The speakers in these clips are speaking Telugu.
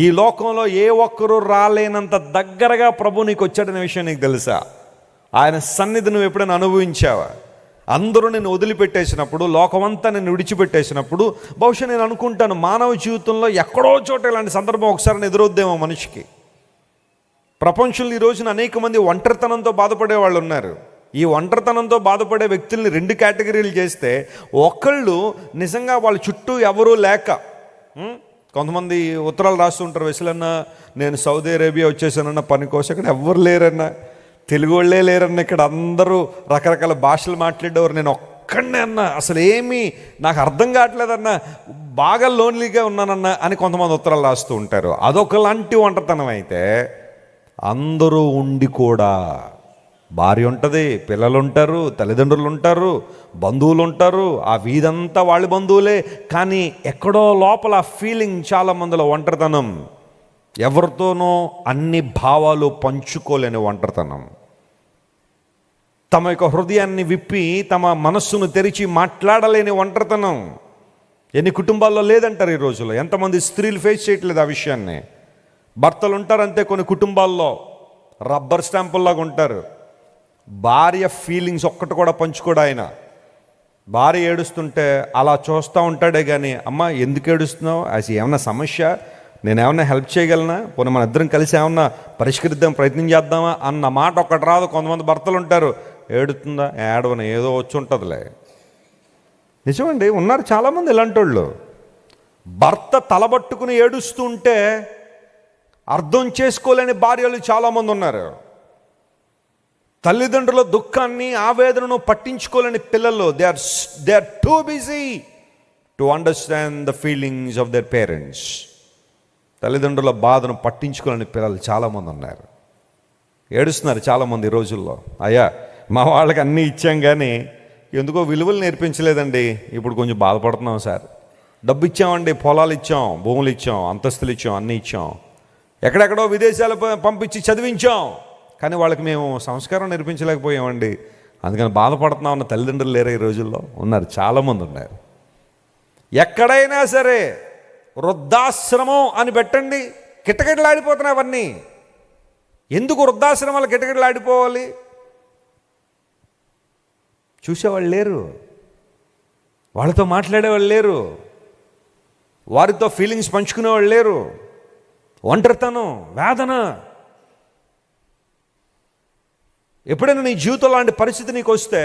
ఈ లోకంలో ఏ ఒక్కరూ రాలేనంత దగ్గరగా ప్రభు నీకు వచ్చాడనే విషయం నీకు తెలుసా? ఆయన సన్నిధి నువ్వు ఎప్పుడైనా అనుభవించావా? అందరూ నేను వదిలిపెట్టేసినప్పుడు, లోకమంతా నేను విడిచిపెట్టేసినప్పుడు, బహుశా నేను అనుకుంటాను మానవ జీవితంలో ఎక్కడో చోట ఇలాంటి సందర్భం ఒకసారి ఎదురొద్దేమో మనిషికి. ప్రపంచంలో ఈ రోజున అనేక మంది ఒంటరితనంతో బాధపడే వాళ్ళు ఉన్నారు. ఈ ఒంటరితనంతో బాధపడే వ్యక్తుల్ని 2 కేటగిరీలు చేస్తే, ఒకళ్ళు నిజంగా వాళ్ళ చుట్టూ ఎవరూ లేక, కొంతమంది ఉత్తరాలు రాస్తుంటారు, వెసలన్నా నేను సౌదీ అరేబియా వచ్చేసానన్న పని కోసం, ఇక్కడ ఎవ్వరు లేరన్నా, తెలుగు వాళ్ళే లేరన్న, ఇక్కడ అందరూ రకరకాల భాషలు మాట్లాడేవారు, నేను ఒక్కడనే అన్నా, అసలు ఏమీ నాకు అర్థం కావట్లేదన్నా, బాగా లోన్లీగా ఉన్నానన్నా అని కొంతమంది ఉత్తరాలు రాస్తూ ఉంటారు. అదొకలాంటి ఒంటరితనం. అయితే అందరూ ఉండి కూడా, భార్య ఉంటుంది, పిల్లలు ఉంటారు, తల్లిదండ్రులు ఉంటారు, బంధువులు ఉంటారు, ఆ వీధంతా వాళ్ళ బంధువులే, కానీ ఎక్కడో లోపల ఫీలింగ్ చాలా మందిలో ఒంటరితనం, ఎవరితోనో అన్ని భావాలు పంచుకోలేని ఒంటరితనం, తమ యొక్క హృదయాన్ని విప్పి తమ మనస్సును తెరిచి మాట్లాడలేని ఒంటరితనం. ఎన్ని కుటుంబాల్లో లేదంటారు ఈ రోజుల్లో? ఎంతమంది స్త్రీలు ఫేస్ చేయట్లేదు ఆ విషయాన్ని? భర్తలు ఉంటారంతే కొన్ని కుటుంబాల్లో రబ్బర్ స్టాంపుల్లాగా ఉంటారు. భార్య ఫీలింగ్స్ ఒక్కటి కూడా పంచుకోడు ఆయన. భార్య ఏడుస్తుంటే అలా చూస్తూ ఉంటాడే కానీ, అమ్మ ఎందుకు ఏడుస్తున్నావు, అది ఏమన్నా సమస్య, నేను ఏమన్నా హెల్ప్ చేయగలనా, పోనీ మన ఇద్దరం కలిసి ఏమన్నా పరిష్కరిద్దాం, ప్రయత్నం చేద్దామా అన్న మాట ఒక్కటి రాదు. కొంతమంది భర్తలు ఉంటారు, ఏడుతుందా, ఏడవన ఏదో వచ్చి ఉంటుందిలే. నిజమండి, ఉన్నారు చాలామంది ఇలాంటి వాళ్ళు. భర్త తలబట్టుకుని ఏడుస్తూ ఉంటే అర్థం చేసుకోలేని భార్యలు చాలామంది ఉన్నారు. తల్లిదండ్రుల దుఃఖాన్ని, ఆవేదనను పట్టించుకోలేని పిల్లలు, they are too busy to understand the feelings of their parents. తల్లిదండ్రుల బాధను పట్టించుకోలేని పిల్లలు చాలామంది ఉన్నారు. ఏడుస్తున్నారు చాలామంది ఈ రోజుల్లో. అయ్యా మా వాళ్ళకి అన్నీ ఇచ్చాం కానీ ఎందుకో విలువలు నేర్పించలేదండి, ఇప్పుడు కొంచెం బాధపడుతున్నాం సార్. డబ్బు ఇచ్చామండి, పొలాలు ఇచ్చాం, భూములు ఇచ్చాం, అంతస్తులు ఇచ్చాం, అన్నీ ఇచ్చాం, ఎక్కడెక్కడో విదేశాలు పంపించి చదివించాం, కానీ వాళ్ళకి మేము సంస్కారం నేర్పించలేకపోయామండి, అందుకని బాధపడుతున్నాం అన్న తల్లిదండ్రులు లేరు ఈ రోజుల్లో. ఉన్నారు, చాలామంది ఉన్నారు. ఎక్కడైనా సరే వృద్ధాశ్రమం అని పెట్టండి, కిటకిటలాడిపోతున్నాయి అవన్నీ. ఎందుకు వృద్ధాశ్రమాలు కిటకిటలాడిపోవాలి? చూసేవాళ్ళు లేరు, వాళ్ళతో మాట్లాడేవాళ్ళు లేరు, వారితో ఫీలింగ్స్ పంచుకునేవాళ్ళు లేరు. ఒంటరితనం, వేదన. ఎప్పుడైనా నీ జీవితంలో లాంటి పరిస్థితి నీకు వస్తే,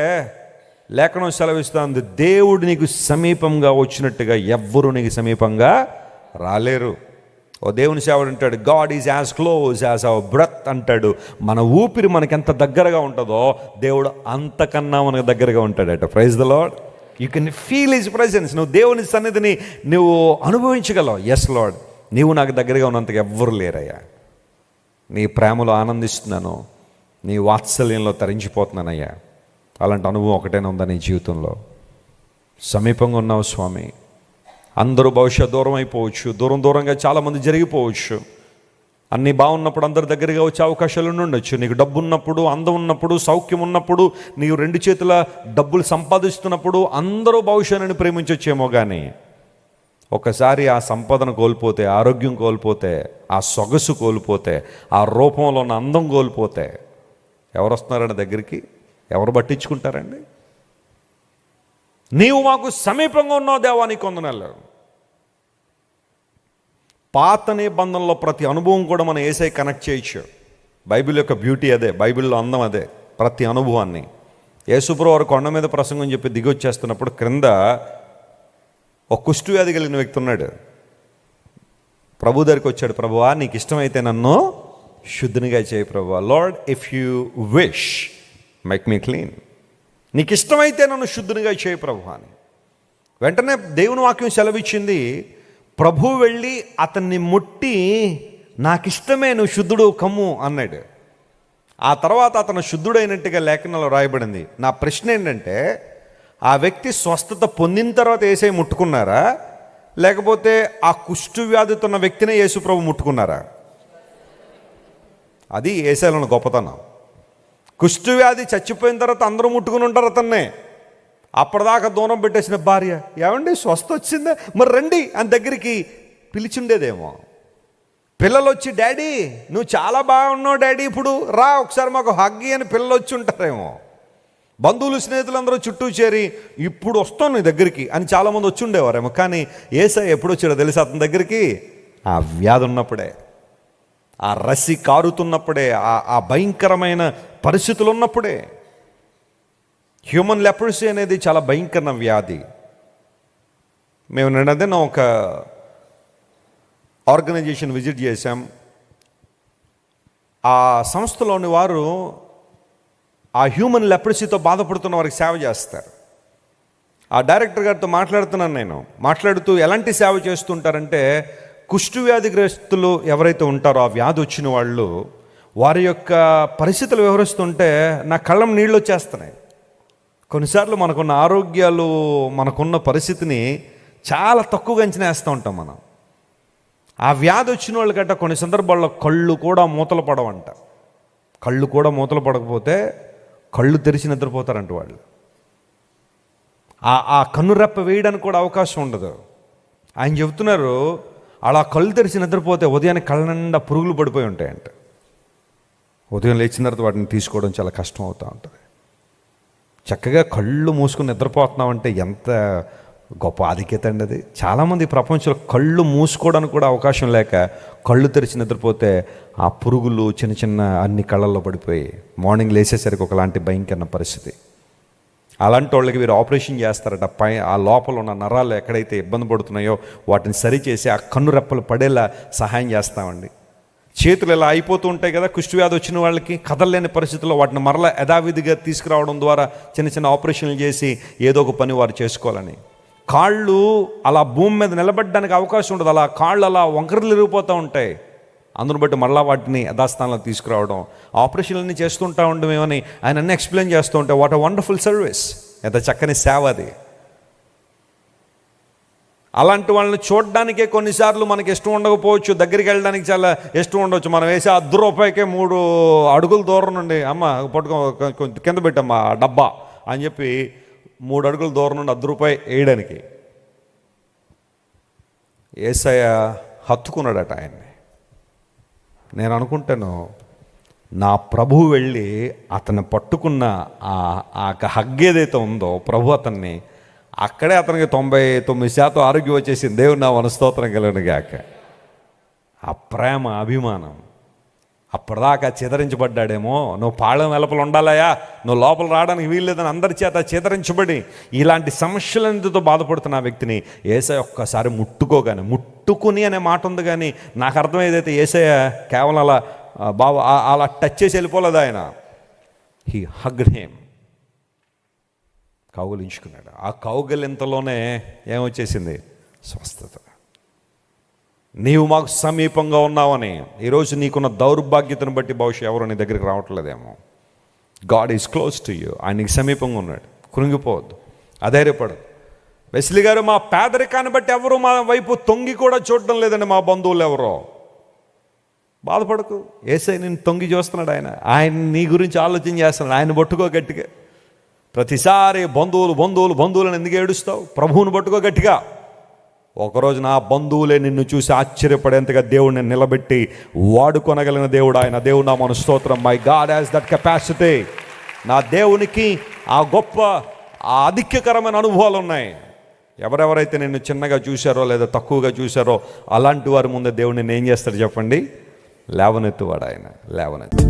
లేఖనం సెలవిస్తుంది, దేవుడు నీకు సమీపంగా వచ్చినట్టుగా ఎవ్వరూ నీకు సమీపంగా రాలేరు. ఓ దేవుని సేవడు అంటాడు, God is as close as our breath అంటాడు. మన ఊపిరి మనకి ఎంత దగ్గరగా ఉంటుందో దేవుడు అంతకన్నా మనకు దగ్గరగా ఉంటాడట. Praise the Lord. You can feel his presence. నువ్వు దేవుని సన్నిధిని నువ్వు అనుభవించగలవు. ఎస్ లార్డ్, నీవు నాకు దగ్గరగా ఉన్నంతగా ఎవ్వరు లేరయ్యా, నీ ప్రేమలో ఆనందిస్తున్నాను, నీ వాత్సల్యంలో తరించిపోతున్నానయ్యా. అలాంటి అనుభవం ఒకటైనా ఉందా నీ జీవితంలో? సమీపంగా ఉన్నావు స్వామి. అందరూ బహుశా దూరం అయిపోవచ్చు, దూరంగా చాలామంది జరిగిపోవచ్చు. అన్నీ బాగున్నప్పుడు అందరి దగ్గరగా వచ్చే అవకాశాలు ఉండొచ్చు. నీకు డబ్బు ఉన్నప్పుడు, అందం ఉన్నప్పుడు, సౌఖ్యం ఉన్నప్పుడు, నీవు 2 చేతుల డబ్బులు సంపాదిస్తున్నప్పుడు అందరూ బహుశా నేను ప్రేమించొచ్చేమో. కానీ ఒకసారి ఆ సంపదను కోల్పోతే, ఆరోగ్యం కోల్పోతే, ఆ సొగసు కోల్పోతే, ఆ రూపంలో ఉన్న అందం కోల్పోతే ఎవరు వస్తున్నారండి దగ్గరికి? ఎవరు పట్టించుకుంటారండి? నీవు మాకు సమీపంగా ఉన్నావు దేవా, నీ కొందనాలు. పాత నిబంధనలో ప్రతి అనుభవం కూడా మనం యేసై కనెక్ట్ చేయొచ్చు. బైబిల్ యొక్క బ్యూటీ అదే, బైబిల్లో అందం అదే. ప్రతి అనుభవాన్ని యేసుప్రభువు వారు కొండ మీద ప్రసంగం చెప్పి దిగి వచ్చేస్తున్నప్పుడు క్రింద ఒక కుష్ఠవ్యాధి కలిగిన వ్యక్తి ఉన్నాడు. ప్రభు దగ్గరికి వచ్చాడు, ప్రభువా నీకు ఇష్టమైతే నన్ను శుద్ధినిగా చేయి ప్రభువా. Lord if you wish make me clean. నీకు ఇష్టమైతే నన్ను శుద్ధినిగా చేయి ప్రభు అని. వెంటనే దేవుని వాక్యం సెలవిచ్చింది, ప్రభు వెళ్ళి అతన్ని ముట్టి నాకు ఇష్టమే, నువ్వు శుద్ధుడు కమ్ము అన్నాడు. ఆ తర్వాత అతను శుద్ధుడైనట్టుగా లేఖనంలో రాయబడింది. నా ప్రశ్న ఏంటంటే, ఆ వ్యక్తి స్వస్థత పొందిన తర్వాత యేసై ముట్టుకున్నారా, లేకపోతే ఆ కుష్ఠవ్యాధితో ఉన్న వ్యక్తినే యేసు ప్రభు ముట్టుకున్నారా? అది యేసైలోని గొప్పతనం. కుష్ఠవ్యాధి చచ్చిపోయిన తర్వాత అందరూ ముట్టుకుని ఉంటారు అతన్నే. అప్పటిదాకా దూరం పెట్టేసిన భార్య, ఏమండి స్వస్థ వచ్చిందా, మరి రండి అని దగ్గరికి పిలిచిండేదేమో. పిల్లలు వచ్చి, డాడీ నువ్వు చాలా బాగున్నావు డాడీ, ఇప్పుడు రా ఒకసారి మాకు హగ్గి అని పిల్లలు వచ్చి ఉంటారేమో. బంధువులు స్నేహితులందరూ చుట్టూ చేరి, ఇప్పుడు వస్తాను నీ దగ్గరికి అని చాలామంది వచ్చి ఉండేవారేమో. కానీ యేసయ్య ఎప్పుడు వచ్చాడో తెలుసా అతని దగ్గరికి? ఆ వ్యాధి ఉన్నప్పుడే, ఆ రసి కారుతున్నప్పుడే, ఆ భయంకరమైన పరిస్థితులు ఉన్నప్పుడే. హ్యూమన్ లెప్రసీ అనేది చాలా భయంకరమైన వ్యాధి. మేము నిన్న ఒక ఆర్గనైజేషన్ విజిట్ చేశాం. ఆ సంస్థలోని వారు ఆ హ్యూమన్ లెప్రసీతో బాధపడుతున్న వారికి సేవ చేస్తారు. ఆ డైరెక్టర్ గారితో మాట్లాడుతున్నాను నేను. మాట్లాడుతూ ఎలాంటి సేవ చేస్తుంటారంటే, కుష్ఠవ్యాధిగ్రస్తులు ఎవరైతే ఉంటారో, ఆ వ్యాధి వచ్చిన వాళ్ళు, వారి యొక్క పరిస్థితులు వివరిస్తుంటే నా కళ్ళం నీళ్ళు వచ్చేస్తున్నాయి. కొన్నిసార్లు మనకున్న ఆరోగ్యాలు, మనకున్న పరిస్థితిని చాలా తక్కువగా అంచనా వేస్తూ ఉంటాం మనం. ఆ వ్యాధి వచ్చిన వాళ్ళకంట కొన్ని సందర్భాల్లో కళ్ళు కూడా మూతలు పడవంట. కళ్ళు కూడా మూతలు పడకపోతే కళ్ళు తెరిచి నిద్రపోతారంట వాళ్ళు. ఆ కన్నురెప్ప వేయడానికి కూడా అవకాశం ఉండదు. ఆయన చెబుతున్నారు, అలా కళ్ళు తెరిచి నిద్రపోతే ఉదయాన్నే కళ్ళ నిండా పురుగులు పడిపోయి ఉంటాయంట. ఉదయం లేచిన తర్వాత వాటిని తీసుకోవడం చాలా కష్టం అవుతూ ఉంటుంది. చక్కగా కళ్ళు మూసుకుని నిద్రపోతున్నామంటే ఎంత గొప్ప ఆధిక్యత అండి అది. చాలామంది ప్రపంచంలో కళ్ళు మూసుకోవడానికి కూడా అవకాశం లేక కళ్ళు తెరిచి నిద్రపోతే ఆ పురుగులు చిన్న చిన్న అన్ని కళ్ళల్లో పడిపోయి మార్నింగ్ లేచేసరికి ఒకలాంటి భయంకరమైన పరిస్థితి. అలాంటి వాళ్ళకి వీరు ఆపరేషన్ చేస్తారట. ఆ లోపల ఉన్న నరాలు ఎక్కడైతే ఇబ్బంది పడుతున్నాయో వాటిని సరిచేసి ఆ కన్ను రెప్పలు పడేలా సహాయం చేస్తామండి. చేతులు ఇలా అయిపోతూ ఉంటాయి కదా కుష్ఠవ్యాధి వచ్చిన వాళ్ళకి, కదలలేని పరిస్థితుల్లో వాటిని మరలా యథావిధిగా తీసుకురావడం ద్వారా చిన్న చిన్న ఆపరేషన్లు చేసి ఏదో ఒక పని వారు చేసుకోవాలని. కాళ్ళు అలా భూమి మీద నిలబడడానికి అవకాశం ఉండదు. అలా కాళ్ళు అలా వంకరలు ఇరిగిపోతూ ఉంటాయి. అందును బట్టి మళ్ళీ వాటిని యథాస్థానంలో తీసుకురావడం, ఆపరేషన్లన్నీ చేస్తుంటా ఉండమేమని ఆయన అన్నీ ఎక్స్ప్లెయిన్ చేస్తూ ఉంటే, వాట్ అ వండర్ఫుల్ సర్వీస్, ఎంత చక్కని సేవ అది. అలాంటి వాళ్ళని చూడడానికే కొన్నిసార్లు మనకి ఇష్టం ఉండకపోవచ్చు, దగ్గరికి వెళ్ళడానికి చాలా ఇష్టం ఉండవచ్చు. మనం వేసే ₹10 3 అడుగుల దూరం నుండి, అమ్మ పట్టుకో కింద పెట్టమ్మా డబ్బా అని చెప్పి 3 అడుగుల దూరం నుండి ₹10 వేయడానికి యేసయ్య హత్తుకున్నాడట ఆయన్ని. నేను అనుకుంటాను, నా ప్రభువు వెళ్ళి అతన్ని పట్టుకున్న ఆ హగ్ ఏదైతే ఉందో, ప్రభు అతన్ని అక్కడే అతనికి 99% ఆరోగ్యం వచ్చేసింది. దేవుడు నా మనస్తోత్రం కలుగును గాక. ఆ ప్రేమ, అభిమానం. అప్పటిదాకా చిదరించబడ్డాడేమో, నువ్వు పాళెం వెలుపల ఉండాలయా, నువ్వు లోపల రావడానికి వీల్లేదని అందరి చేత చిదరించబడి ఇలాంటి సమస్యలన్నిటితో బాధపడుతున్న ఆ వ్యక్తిని యేసయ్య ఒక్కసారి ముట్టుకుని అనే మాట ఉంది. కానీ నాకు అర్థమయ్యేదైతే యేసయ్య కేవలం అలా అలా టచ్ చేసి వెళ్ళిపోలేదు. ఆయన హీ హగ్డ్ హిమ్, కౌగిలించుకున్నాడు. ఆ కౌగిలింతలోనే ఏమొచ్చేసింది? స్వస్థత. నీవు మాకు సమీపంగా ఉన్నావని. ఈరోజు నీకున్న దౌర్భాగ్యతను బట్టి బహుశా ఎవరు నీ దగ్గరికి రావట్లేదేమో. God is close to you. ఆయన నీకు సమీపంగా ఉన్నాడు. కృంగిపోవద్దు, అధైర్యపడదు. వెస్లీ గారు, మా పేదరికాన్ని బట్టి ఎవరు మా వైపు తొంగి కూడా చూడడం లేదండి, మా బంధువులు ఎవరో. బాధపడకు, యేసయ్య నిన్ను తొంగి చూస్తున్నాడు. ఆయన నీ గురించి ఆలోచన చేస్తున్నాడు. ఆయన పట్టుకో గట్టిగా. ప్రతిసారి బంధువులను ఎందుకు ఏడుస్తావు? ప్రభువుని పట్టుకో గట్టిగా. ఒకరోజు నా బంధువులే నిన్ను చూసి ఆశ్చర్యపడేంతగా దేవుడిని నిలబెట్టి వాడుకొనగలిగిన దేవుడు ఆయన. దేవుడు నా మన స్తోత్రం. My God has that capacity. నా దేవునికి ఆ గొప్ప ఆధిక్యకరమైన అనుభవాలు ఉన్నాయి. ఎవరెవరైతే నిన్ను చిన్నగా చూశారో లేదా తక్కువగా చూశారో అలాంటి వారి ముందే దేవుడు నిన్ను ఏం చేస్తాడు చెప్పండి? లేవనెత్తువాడు ఆయన, లేవనెత్తు.